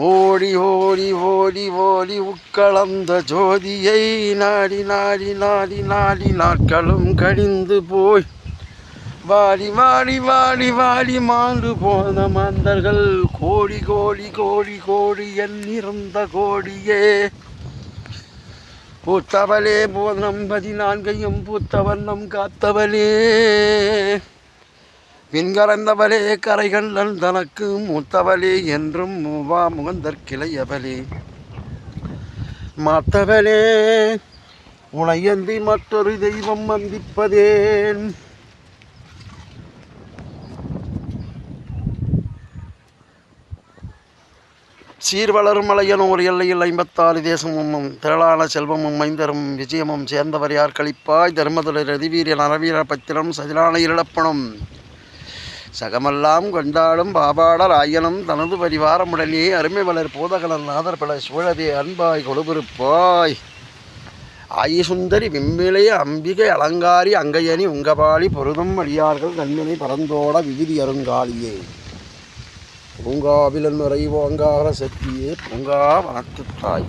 ஓடி ஓடி ஓடி ஓடி உட்கலந்த ஜோதியை நாடி நாடி நாடி நாடி நாட்களும் கழிந்து போய் வாடி வாடி வாடி வாடி மாண்டு போன மந்தர்கள் கோடி கோடி கோடி கோடி எண்ணிருந்த கோடியே பூத்தவளே போதனம் 14 பூத்தவண்ணம் காத்தவளே விண்கலந்தவளே கரைகண்டன் தனக்கு மூத்தவளே என்றும் மூவா முகந்தற்கிளையவளே மாத்தவளே உனையன்றி மற்றொரு தெய்வம் வந்திப்பதேன். சீர்வளரும் மலையனூர் எல்லையில் 54 தேசமும் திரளான செல்வமும் மைந்தரும் விஜயமும் சேர்ந்தவர் யார் கழிப்பாய் தர்மதுரை ரதிவீரியன் அறவீர பத்திரம் சதிலான இழப்பனும் சகமெல்லாம் கொண்டாடும் பாபாடர் ஆயனம் தனது பரிவாரமுடனே அருமை வளர் போதகலன் நாதர்பல சூழதே அன்பாய் கொழுபிருப்பாய் ஆயுசுந்தரி விம்பிளை அம்பிகை அலங்காரி அங்கையணி உங்கபாளி பொருதும் அடியார்கள் நன்மினை பரந்தோட விகுதி அருங்காலியே பூங்காவிலன் நுரை ஓங்கார சக்தியே பூங்கா வனத்துத்தாய்.